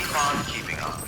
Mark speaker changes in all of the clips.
Speaker 1: fun keeping up.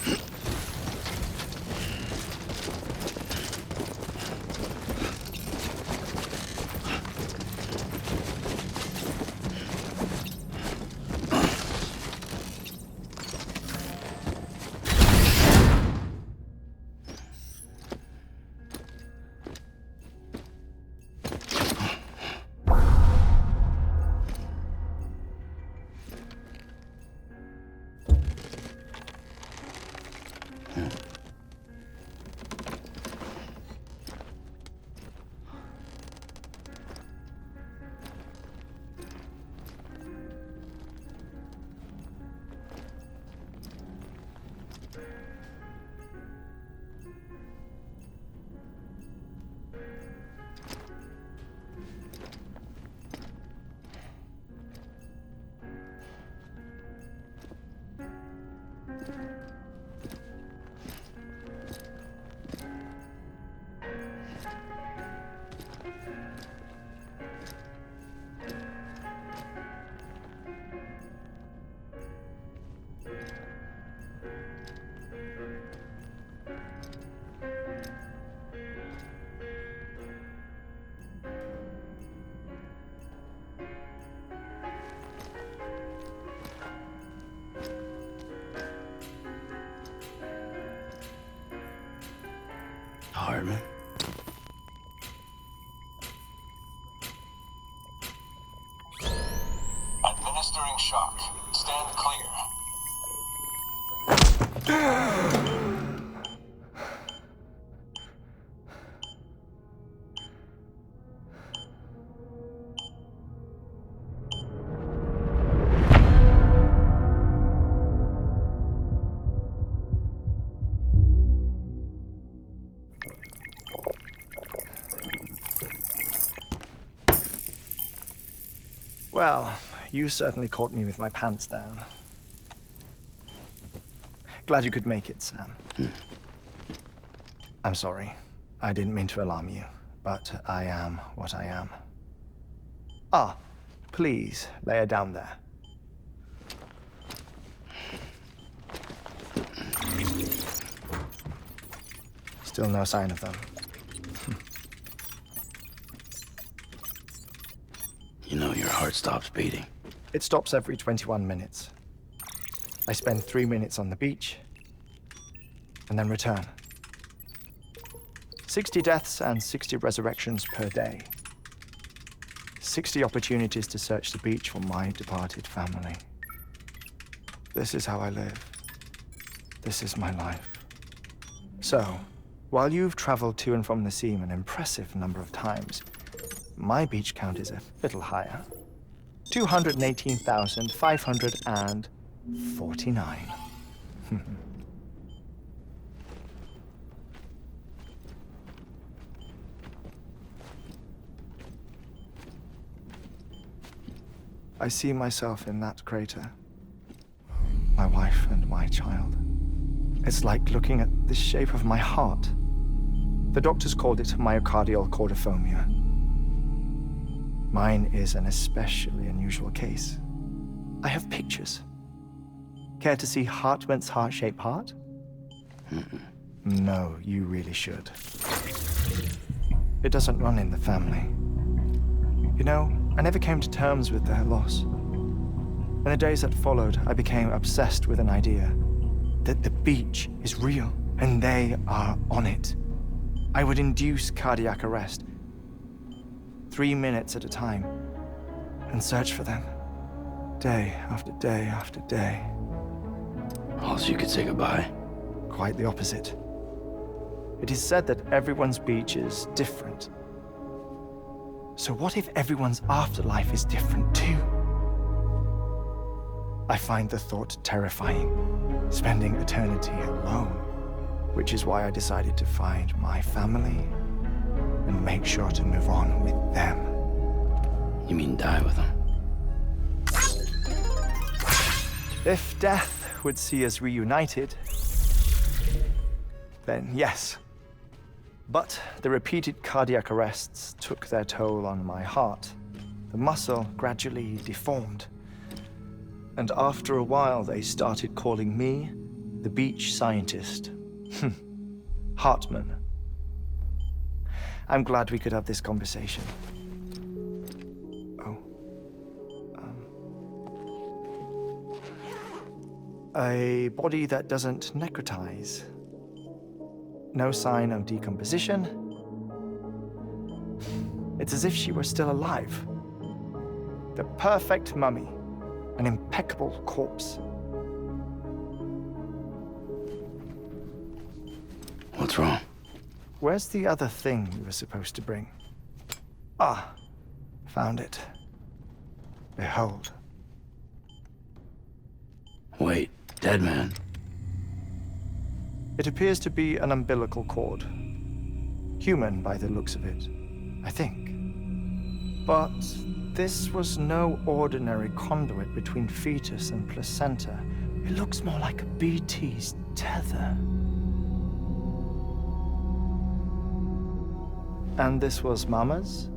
Speaker 2: Hartman.
Speaker 3: Administering shock. Stand clear.
Speaker 4: Well, you certainly caught me with my pants down. Glad you could make it, Sam. I'm sorry. I didn't mean to alarm you, but I am what I am. Ah, please, lay her down there. Still no sign of them.
Speaker 2: You know your heart stops beating.
Speaker 4: It stops every 21 minutes. I spend 3 minutes on the beach, and then return. 60 deaths and 60 resurrections per day. 60 opportunities to search the beach for my departed family. This is how I live. This is my life. So, while you've traveled to and from the scene an impressive number of times, my beach count is a little higher. 218,549. I see myself in that crater. My wife and my child. It's like looking at the shape of my heart. The doctors called it myocardial cordiformia. Mine is an especially unusual case. I have pictures. Care to see Hartman's heart-shaped heart? No, you really should. It doesn't run in the family. You know, I never came to terms with their loss. In the days that followed, I became obsessed with an idea that the beach is real and they are on it. I would induce cardiac arrest, 3 minutes at a time, and search for them, day after day after day.
Speaker 2: Also, you could say goodbye.
Speaker 4: Quite the opposite. It is said that everyone's beach is different. So what if everyone's afterlife is different too? I find the thought terrifying, spending eternity alone, which is why I decided to find my family and make sure to move on with them.
Speaker 2: You mean die with them?
Speaker 4: If death would see us reunited, then yes. But the repeated cardiac arrests took their toll on my heart. The muscle gradually deformed. And after a while, they started calling me the beach scientist. Hartman. I'm glad we could have this conversation. Oh. A body that doesn't necrotize. No sign of decomposition. It's as if she were still alive. The perfect mummy. An impeccable corpse.
Speaker 2: What's wrong?
Speaker 4: Where's the other thing we were supposed to bring? Ah, found it. Behold.
Speaker 2: Wait, dead man?
Speaker 4: It appears to be an umbilical cord. Human by the looks of it, I think. But this was no ordinary conduit between fetus and placenta. It looks more like a BT's tether. And this was Mama's?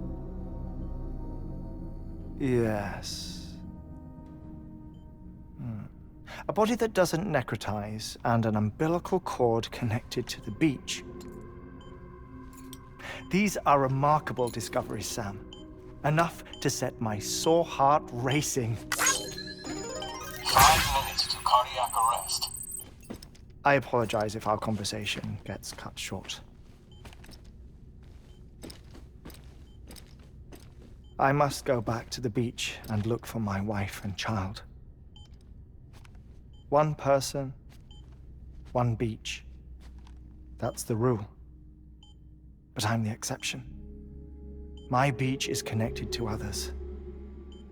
Speaker 4: Yes. A body that doesn't necrotize and an umbilical cord connected to the beach. These are remarkable discoveries, Sam. Enough to set my sore heart racing.
Speaker 3: 5 minutes to cardiac arrest.
Speaker 4: I apologize if our conversation gets cut short. I must go back to the beach and look for my wife and child. One person, one beach. That's the rule. But I'm the exception. My beach is connected to others,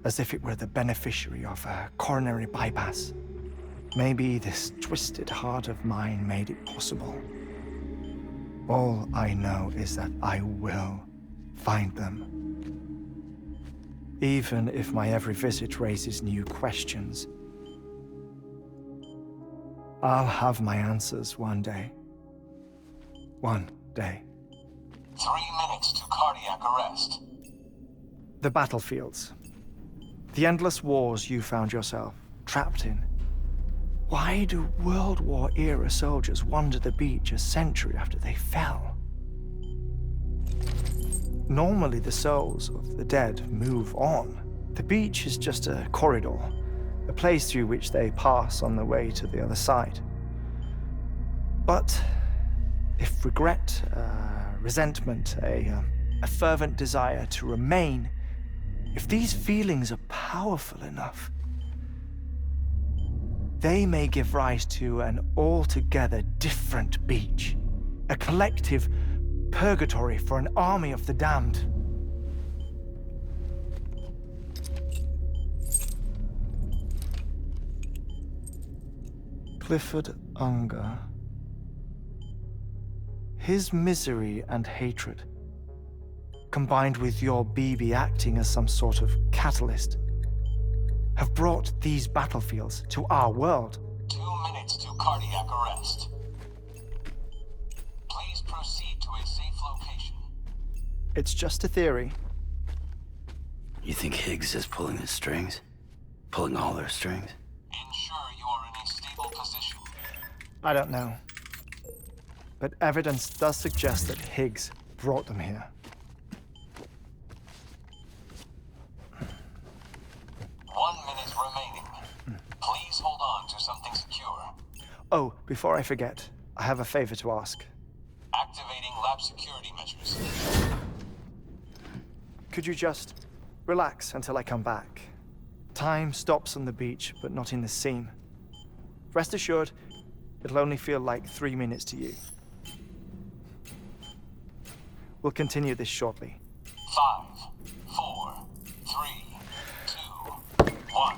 Speaker 4: as if it were the beneficiary of a coronary bypass. Maybe this twisted heart of mine made it possible. All I know is that I will find them. Even if my every visit raises new questions. I'll have my answers one day. One day.
Speaker 3: 3 minutes to cardiac arrest.
Speaker 4: The battlefields. The endless wars you found yourself trapped in. Why do World War-era soldiers wander the beach a century after they fell? Normally the souls of the dead move on. The beach is just a corridor, a place through which they pass on the way to the other side. But if regret, resentment, a fervent desire to remain, if these feelings are powerful enough, they may give rise to an altogether different beach, a collective purgatory for an army of the damned. Clifford Unger. His misery and hatred, combined with your BB acting as some sort of catalyst, have brought these battlefields to our world.
Speaker 3: 2 minutes to cardiac arrest. Please proceed to a safe location.
Speaker 4: It's just a theory.
Speaker 2: You think Higgs is pulling the strings? Pulling all their strings?
Speaker 3: Ensure you are in a stable position.
Speaker 4: I don't know. But evidence does suggest that Higgs brought them here.
Speaker 3: 1 minute remaining. Please hold on to something secure.
Speaker 4: Oh, before I forget, I have a favor to ask.
Speaker 3: Activating lab security measures.
Speaker 4: Could you just relax until I come back? Time stops on the beach, but not in the scene. Rest assured, it'll only feel like 3 minutes to you. We'll continue this shortly.
Speaker 3: 5, 4, 3, 2, 1.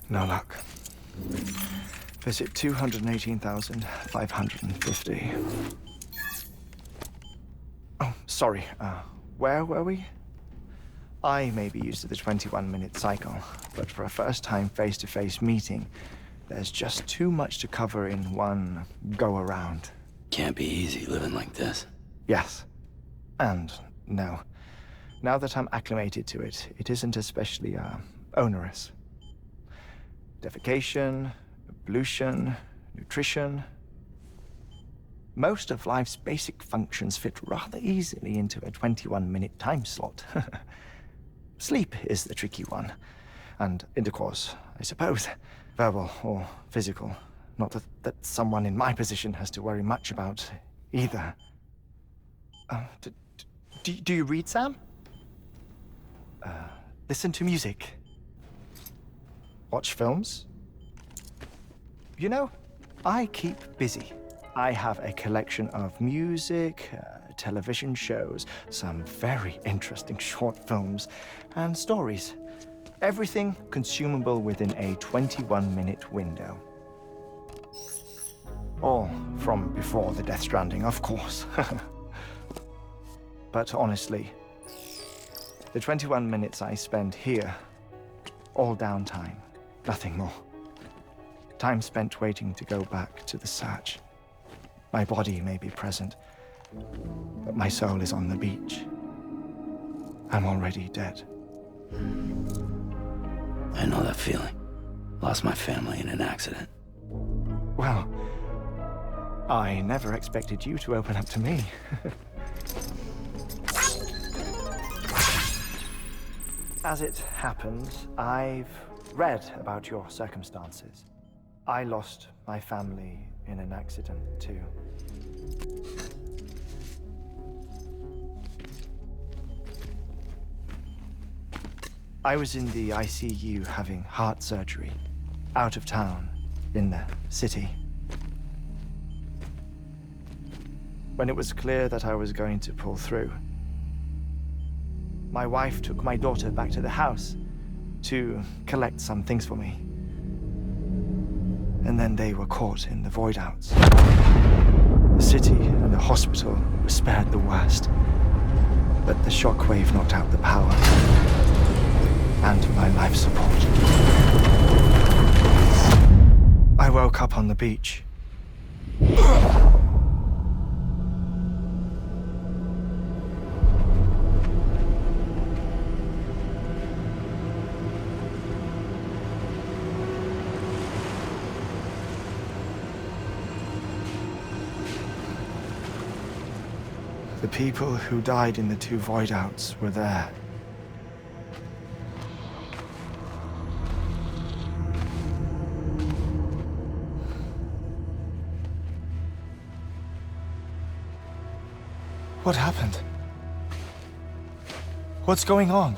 Speaker 4: No luck. Visit 218,550. Oh, sorry. Where were we? I may be used to the 21-minute cycle, but for a first-time face-to-face meeting, there's just too much to cover in one go-around.
Speaker 2: Can't be easy living like this.
Speaker 4: Yes. And no. Now that I'm acclimated to it, it isn't especially, onerous. Defecation, pollution, nutrition. Most of life's basic functions fit rather easily into a 21-minute time slot. Sleep is the tricky one. And intercourse, I suppose. Verbal or physical. Not that someone in my position has to worry much about either. Do you read, Sam? Listen to music. Watch films. You know, I keep busy. I have a collection of music, television shows, some very interesting short films, and stories. Everything consumable within a 21-minute window. All from before the Death Stranding, of course. But honestly, the 21 minutes I spend here, all downtime, nothing more. Time spent waiting to go back to the search. My body may be present, but my soul is on the beach. I'm already dead.
Speaker 2: I know that feeling. Lost my family in an accident.
Speaker 4: Well, I never expected you to open up to me. As it happens, I've read about your circumstances. I lost my family in an accident, too. I was in the ICU having heart surgery, out of town, in the city. When it was clear that I was going to pull through, my wife took my daughter back to the house to collect some things for me. And then they were caught in the void-outs. The city and the hospital were spared the worst, but the shockwave knocked out the power and my life support. I woke up on the beach. The people who died in the two void-outs were there. What happened? What's going on?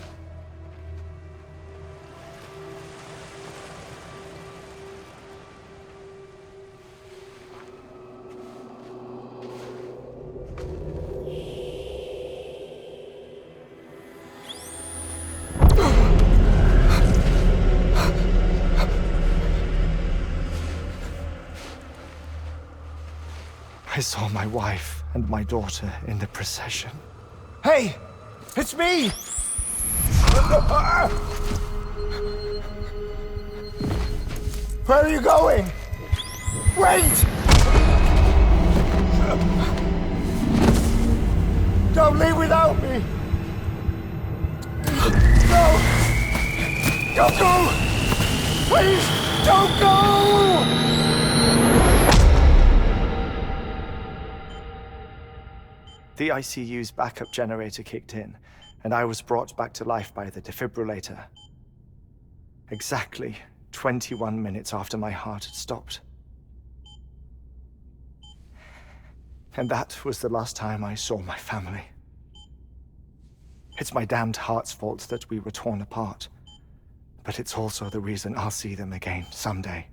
Speaker 4: I saw my wife and my daughter in the procession. Hey! It's me! Where are you going? Wait! Don't leave without me! No! Don't go! Please, don't go! The ICU's backup generator kicked in, and I was brought back to life by the defibrillator. Exactly 21 minutes after my heart had stopped. And that was the last time I saw my family. It's my damned heart's fault that we were torn apart, but it's also the reason I'll see them again someday.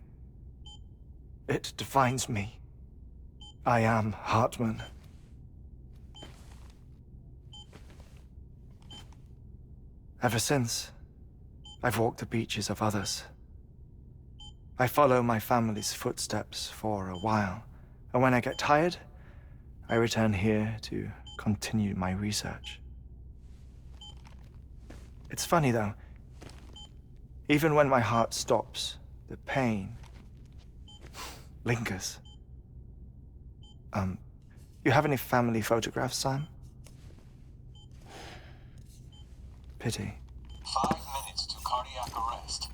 Speaker 4: It defines me. I am Hartman. Ever since, I've walked the beaches of others, I follow my family's footsteps for a while, and when I get tired, I return here to continue my research. It's funny though, even when my heart stops, the pain lingers. You have any family photographs, Sam? Pity.
Speaker 3: 5 minutes to cardiac arrest.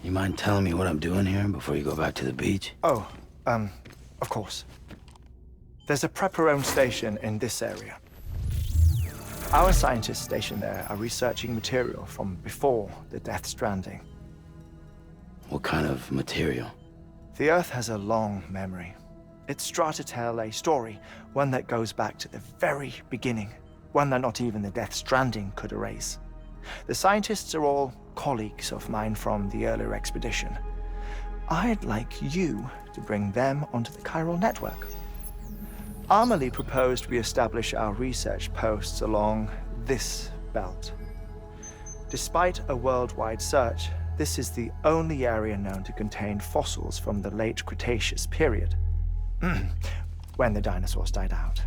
Speaker 2: You mind telling me what I'm doing here before you go back to the beach?
Speaker 4: Oh, of course. There's a prepper-owned station in this area. Our scientists stationed there are researching material from before the Death Stranding.
Speaker 2: What kind of material?
Speaker 4: The Earth has a long memory. It's trying to tell a story, one that goes back to the very beginning, one that not even the Death Stranding could erase. The scientists are all colleagues of mine from the earlier expedition. I'd like you to bring them onto the chiral network. Amelie proposed we establish our research posts along this belt. Despite a worldwide search, this is the only area known to contain fossils from the late Cretaceous period, when the dinosaurs died out.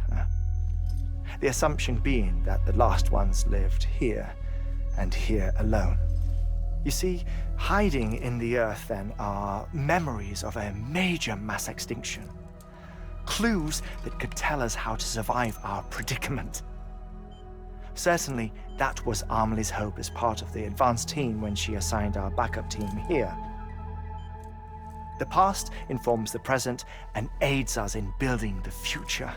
Speaker 4: The assumption being that the last ones lived here, and here alone. You see, hiding in the Earth then are memories of a major mass extinction. Clues that could tell us how to survive our predicament. Certainly, that was Amelie's hope as part of the advanced team when she assigned our backup team here. The past informs the present and aids us in building the future.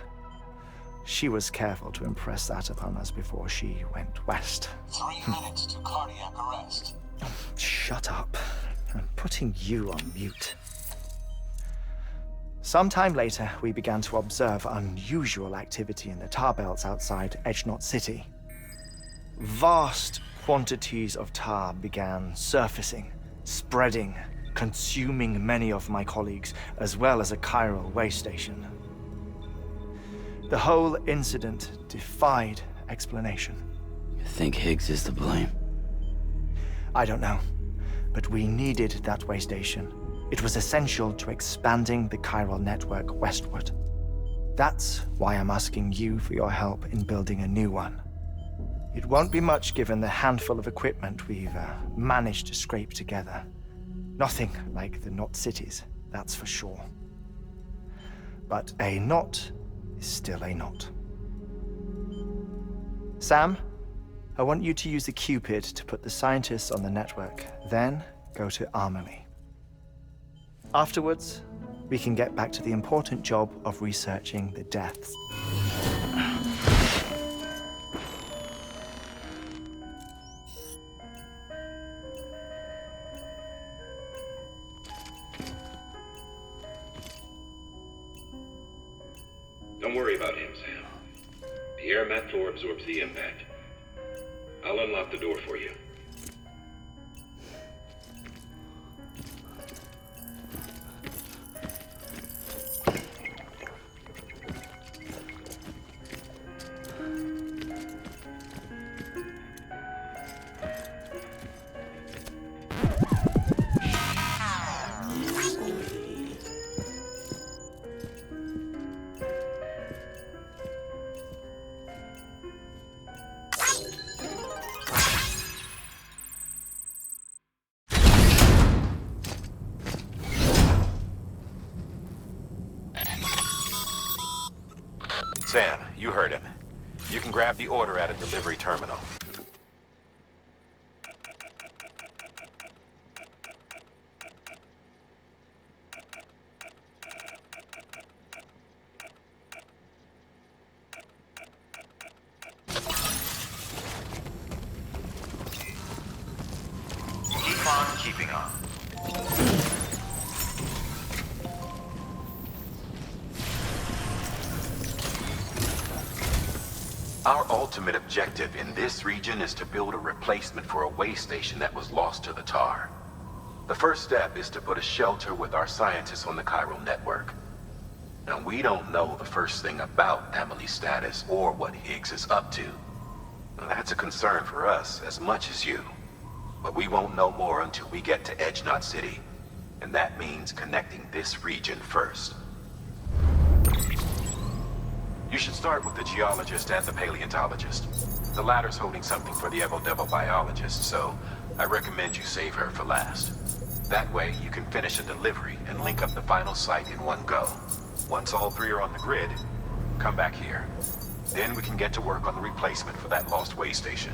Speaker 4: She was careful to impress that upon us before she went west.
Speaker 3: 3 minutes to cardiac arrest.
Speaker 4: Shut up. I'm putting you on mute. Sometime later, we began to observe unusual activity in the tar belts outside Edgenot City. Vast quantities of tar began surfacing, spreading, consuming many of my colleagues, as well as a chiral way station. The whole incident defied explanation.
Speaker 2: You think Higgs is to blame?
Speaker 4: I don't know, but we needed that way station. It was essential to expanding the chiral network westward. That's why I'm asking you for your help in building a new one. It won't be much given the handful of equipment we've managed to scrape together. Nothing like the knot cities, that's for sure. But a knot is still a knot. Sam, I want you to use the Cupid to put the scientists on the network, then go to Amelie. Afterwards, we can get back to the important job of researching the deaths.
Speaker 1: Don't worry about him, Sam. The air mat floor absorbs the impact. I'll unlock the door for you. Sam, you heard him. You can grab the order at a delivery terminal. Keep on keeping on. Our ultimate objective in this region is to build a replacement for a way station that was lost to the tar. The first step is to put a shelter with our scientists on the chiral network. Now, we don't know the first thing about Amelie's status or what Higgs is up to. Now, that's a concern for us as much as you. But we won't know more until we get to Edgenot City And that means connecting this region first. You should start with the geologist and the paleontologist. The latter's holding something for the Evo-Devo biologist, so I recommend you save her for last. That way, you can finish a delivery and link up the final site in one go. Once all three are on the grid, come back here. Then we can get to work on the replacement for that lost way station.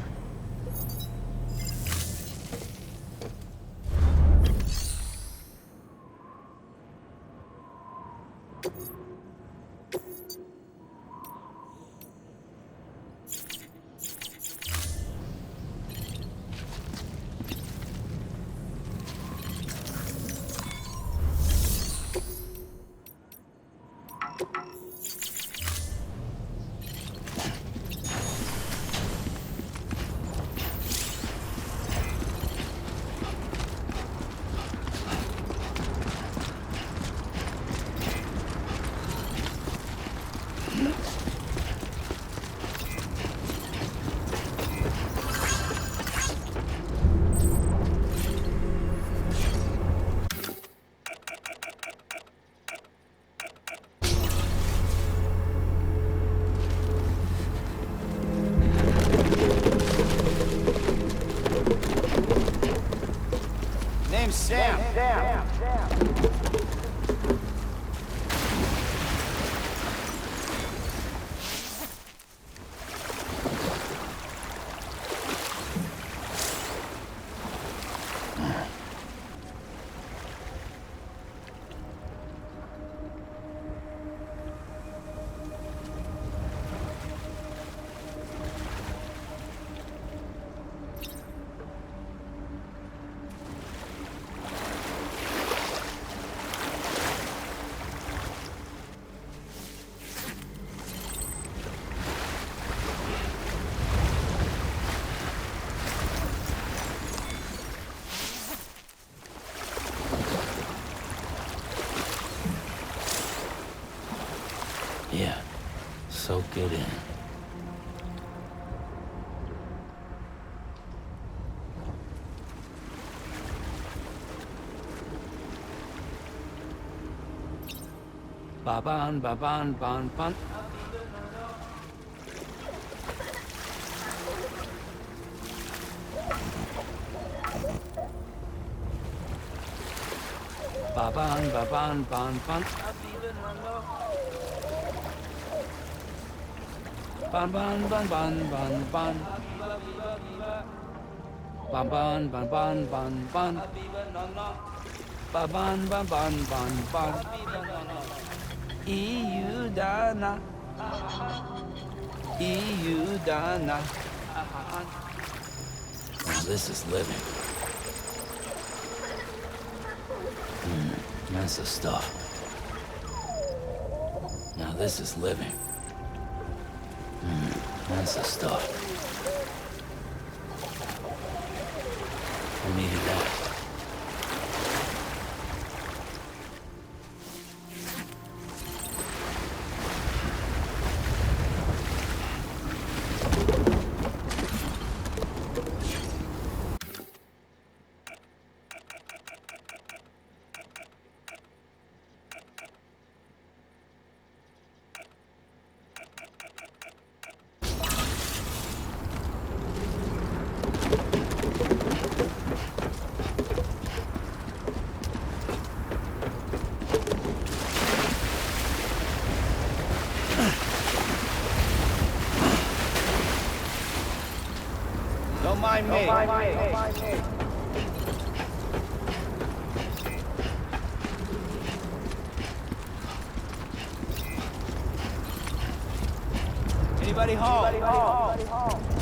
Speaker 5: Sam.
Speaker 2: Yeah, soak it in. Ba-ban, ba-ban, ban, ban. Ba-ban, ba-ban, ban, ban. Ban, ban, ban, ban, ban, ban. Ban, ban, ban, ban, ban, ban. Ba, ban, ban, ban, ban, ban. EU Dana. EU Dana. Now this is living. That's the stuff. Now this is living. That's the stuff. We needed that.
Speaker 5: Don't mind me. Anybody home?